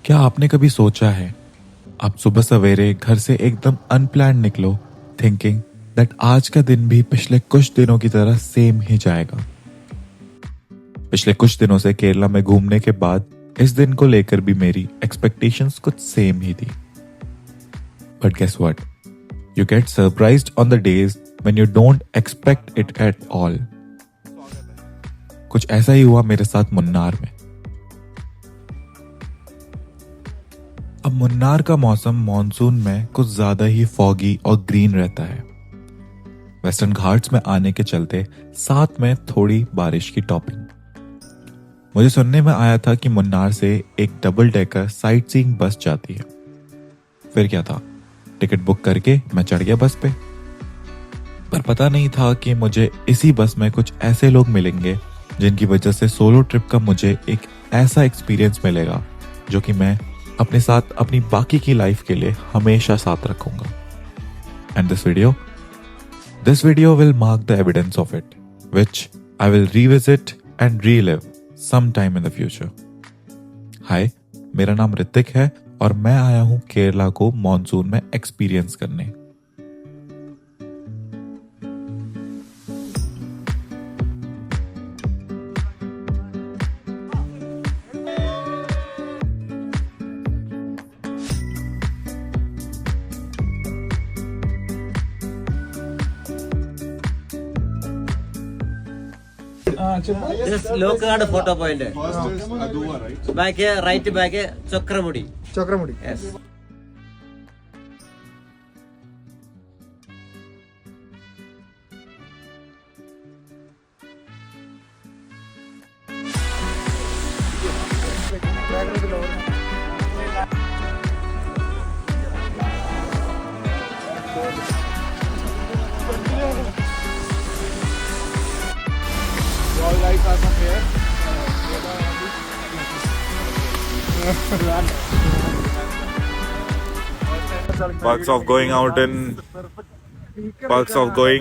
क्या आपने कभी सोचा है आप सुबह सवेरे घर से एकदम अनप्लान्ड निकलो थिंकिंग दैट आज का दिन भी पिछले कुछ दिनों की तरह सेम ही जाएगा। पिछले कुछ दिनों से केरला में घूमने के बाद इस दिन को लेकर भी मेरी एक्सपेक्टेशंस कुछ सेम ही थी। But guess what, you get surprised on the days when you don't expect it at all. कुछ ऐसा ही हुआ मेरे साथ मुन्नार में। अब मुन्नार का मौसम मॉनसून में कुछ ज्यादा ही फॉगी और ग्रीन रहता है। वेस्टर्न घाट्स में आने के चलते साथ में थोड़ी बारिश की टॉपिंग। मुझे सुनने में आया था कि मुन्नार से एक डबल डेकर साइट सीइंग बस जाती है। फिर क्या था, टिकट बुक करके मैं चढ़ गया बस पे। पर पता नहीं था कि मुझे इसी बस में कुछ ऐसे लोग मिलेंगे जिनकी वजह से सोलो ट्रिप का मुझे एक ऐसा एक्सपीरियंस मिलेगा जो कि मैं अपने साथ अपनी बाकी की लाइफ के लिए हमेशा साथ रखूंगा। And this video will mark the evidence of it which I will revisit and relive some time in the future. Hi, मेरा नाम ऋतिक है और मैं आया हूं केरला को मॉनसून में एक्सपीरियंस करने। This is Lokad photo point. First is Aduva, right? Back here, right back here, Chakramudi. Chakramudi. Yes. You all guys are from here? Perks of going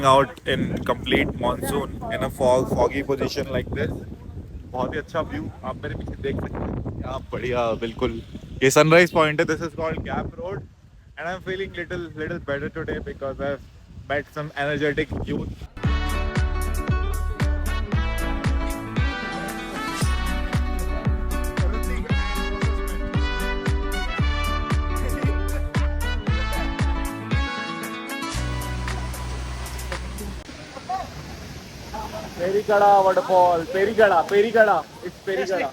out in complete monsoon in a foggy position like this. बहुत ही अच्छा view आप मेरे पीछे देख सकते हैं। क्या बढ़िया, बिल्कुल ये सनराइज पॉइंट है। This is called gap road and I am feeling little better today because I have met some energetic youth. Perigada waterfall, Perigada, it's Perigada.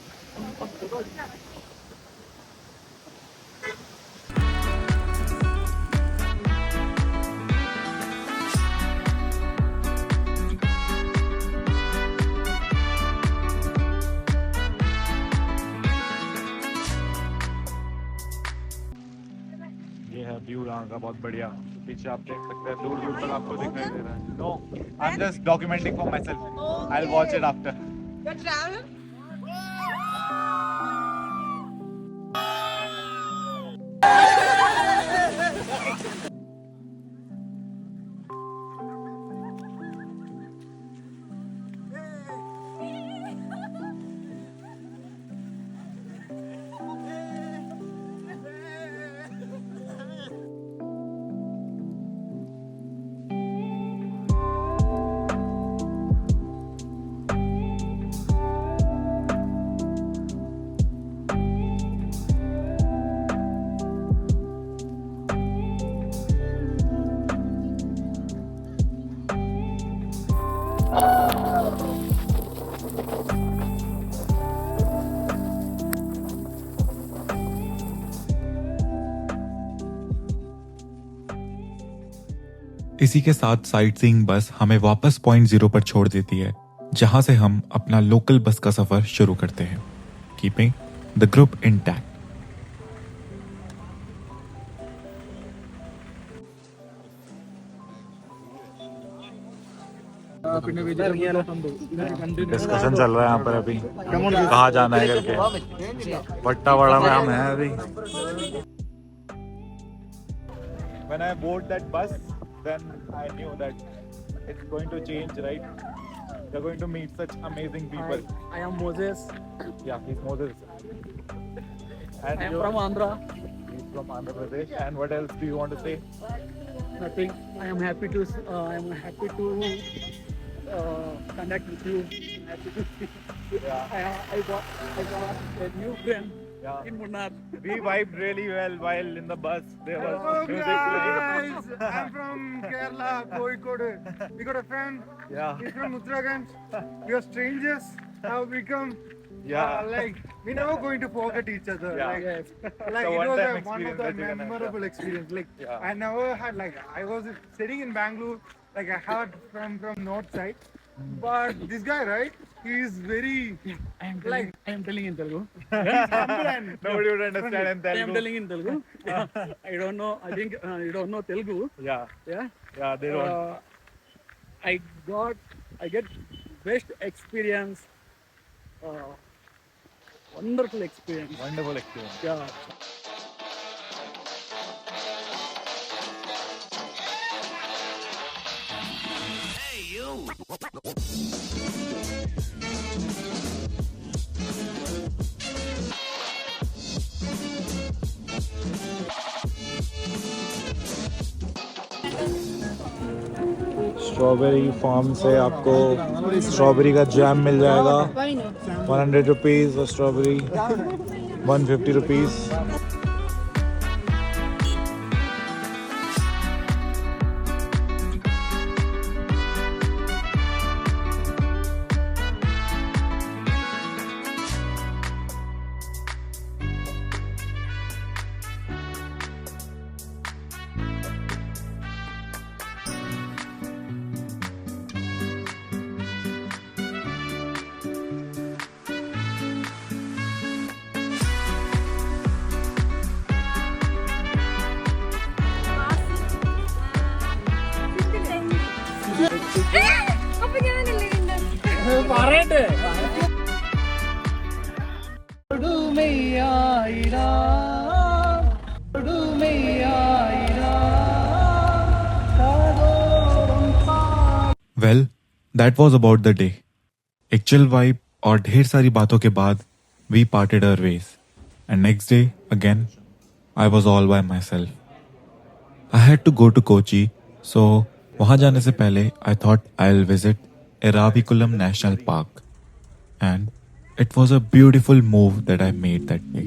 ये है व्यू यहाँ का बहुत बढ़िया। पीछे आप देख सकते हैं, दूर दूर तक आपको दिखाई दे रहा है। No, I am just documenting for myself. I will watch it after. इसी के साथ साइट सीइंग बस हमें वापस पॉइंट 0 पर छोड़ देती है, जहां से हम अपना लोकल बस का सफर शुरू करते हैं, keeping the group intact. Discussion चल रहा है यहाँ पर अभी, कहाँ जाना है करके। पट्टावाड़ा में हम हैं अभी। When I board that bus, then I knew that it's going to change, right? You're going to meet such amazing people. I am Moses. Yeah, he's Moses. And I am you? from Andhra. He's from Andhra Pradesh. And what else do you want to say? Nothing. I am happy to connect with you. I'm happy to see. Yeah. I got a new friend Yeah. in Munnar. We vibed really well while in the bus. There was Hello music guys, playing. I'm from Kerala, Kozhikode. We got a friend. Yeah. He's from Uttarakhand. We are strangers. Have become Yeah. like we never going to forget each other. Yeah. Like, Yes. like a it was one-time one of experience the that you're gonna have. memorable experience. Like Yeah. I never had like I was sitting in Bangalore. Like I heard from north side, but this guy right, he's very I am telling in Telugu. humble and Nobody would understand in I am Telugu. telling in Telugu. I don't know. I think you don't know Telugu. Yeah. Yeah. Yeah, they don't. I get best experience. Wonderful experience. Wonderful experience. Yeah. Strawberry farm से आपको strawberry का jam मिल जाएगा 100 rupees और strawberry 150 rupees. അപ്പൊ ഞാനല്ലേ ഉണ്ടാക്കി പറയട്ടെ well that was about the day. एक चिल वाइब और ढेर सारी बातों के बाद we parted our ways and next day again I was all by myself. I had to go to Kochi, so वहां जाने से पहले I thought I will visit Eravikulam national park and it was a beautiful move that I made that day.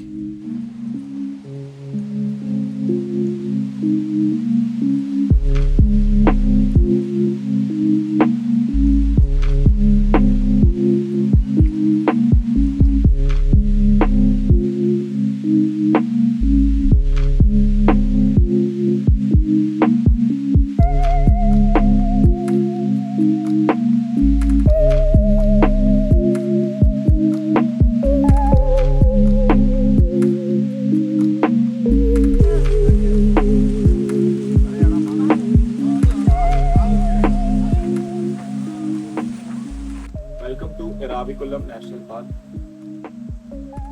Welcome to Eravikulam national park.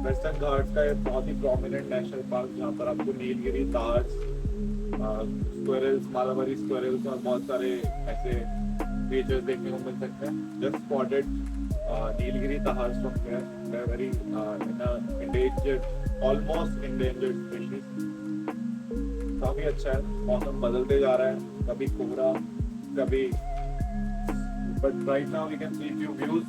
Western Ghats का एक बहुत ही prominent national park जहाँ पर आपको नीलगिरी तार्स, स्क्वेरल्स, मालाबारी स्क्वेरल्स और बहुत सारे ऐसे क्रिएचर्स देखने को मिल सकते हैं. Just spotted Nilgiri tahrs from here. They are very endangered, almost endangered species. काफी अच्छा है. मौसम बदलते जा रहा है, कभी कोहरा, कभी but right now we can see few views.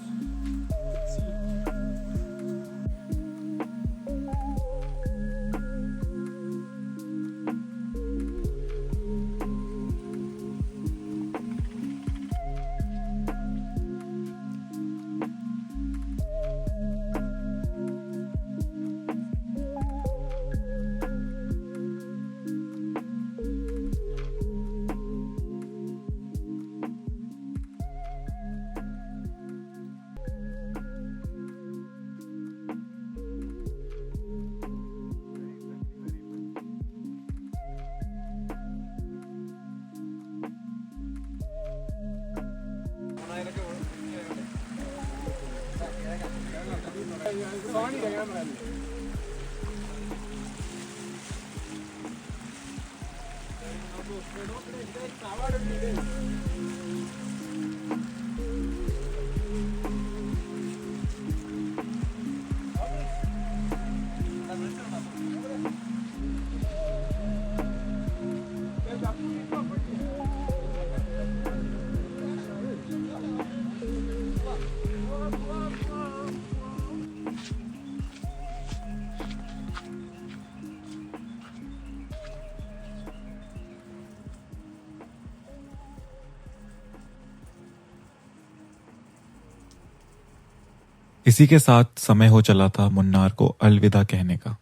इसी के साथ समय हो चला था मुन्नार को अलविदा कहने का।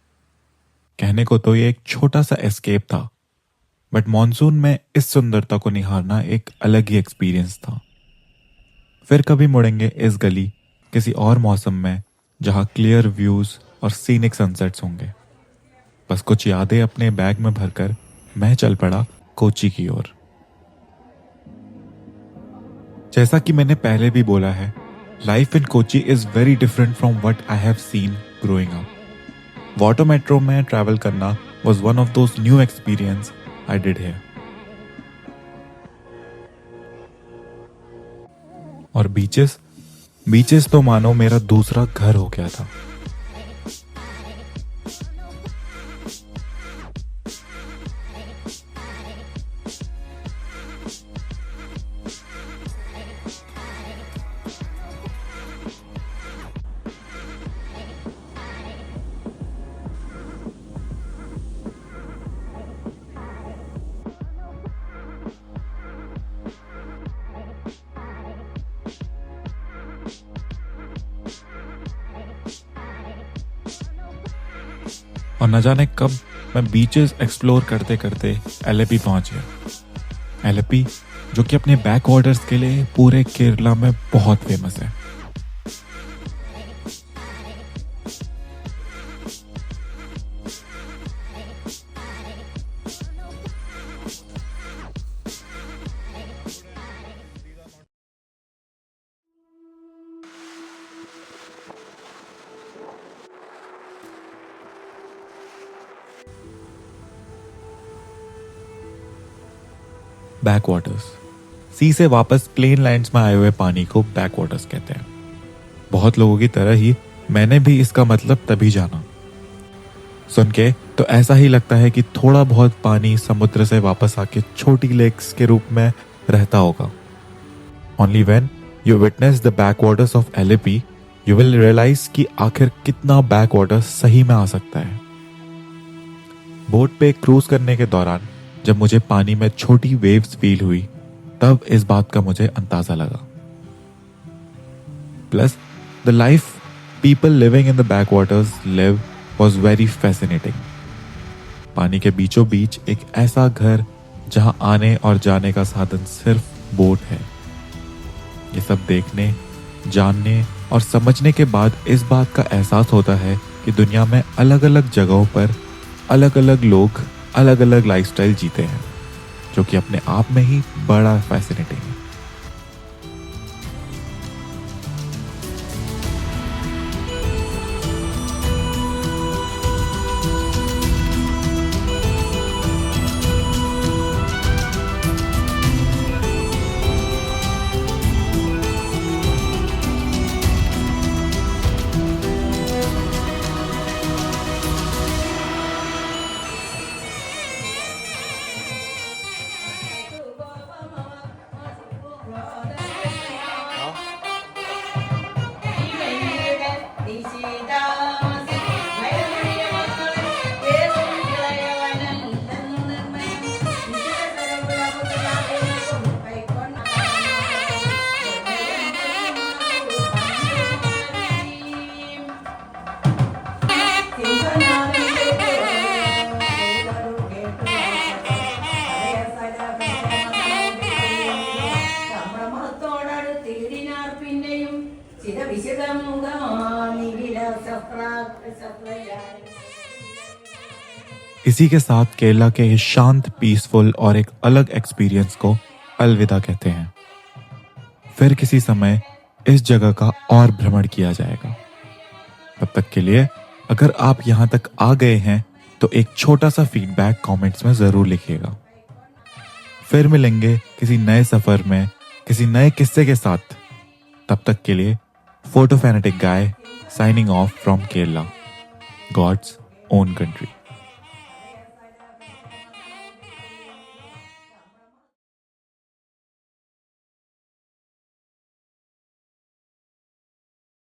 कहने को तो ये एक छोटा सा एस्केप था, बट मॉनसून में इस सुंदरता को निहारना एक अलग ही एक्सपीरियंस था। फिर कभी मुड़ेंगे इस गली किसी और मौसम में जहां क्लियर व्यूज और सीनिक सनसेट्स होंगे। बस कुछ यादें अपने बैग में भरकर मैं चल पड़ा कोची की ओर। जैसा कि मैंने पहले भी बोला है, life in Kochi is very different from what I have seen growing up. Water metro में ट्रैवल करना was one of those new experience I did here. और बीचेस तो मानो मेरा दूसरा घर हो गया था। और न जाने कब मैं बीचेस एक्सप्लोर करते करते एलेपी पहुंच गया। एलेपी जो कि अपने बैक वाटर्स के लिए पूरे केरला में बहुत फेमस है। बैक वाटर्स, सी से वापस प्लेन लैंड्स में आए हुए पानी को बैक वाटर्स कहते हैं। बहुत लोगों की तरह ही मैंने भी इसका मतलब तभी जाना। सुन के तो ऐसा ही लगता है कि थोड़ा बहुत पानी समुद्र से वापस आके छोटी लेक्स के रूप में रहता होगा। Only when you witness the backwaters of Alleppey you will realise कि आखिर कितना बैक वाटर सही में आ सकता है। बोट पे क्रूज करने के दौरान जब मुझे पानी में छोटी वेव्स फील हुई तब इस बात का मुझे अंदाजा लगा। Plus the life people living in the back waters live was very fascinating. पानी के बीचों बीच एक ऐसा घर जहां आने और जाने का साधन सिर्फ बोट है। ये सब देखने, जानने और समझने के बाद इस बात का एहसास होता है कि दुनिया में अलग अलग जगहों पर अलग अलग लोग अलग अलग लाइफस्टाइल जीते हैं, जो कि अपने आप में ही बड़ा फैसिनेटिंग है। इसी के साथ केरला के इस शांत, पीसफुल और एक अलग एक्सपीरियंस को अलविदा कहते हैं। फिर किसी समय इस जगह का और भ्रमण किया जाएगा। तब तक के लिए अगर आप यहां तक आ गए हैं तो एक छोटा सा फीडबैक कमेंट्स में जरूर लिखिएगा। फिर मिलेंगे किसी नए सफर में किसी नए किस्से के साथ। तब तक के लिए photo fanatic guy signing off from Kerala, God's own country.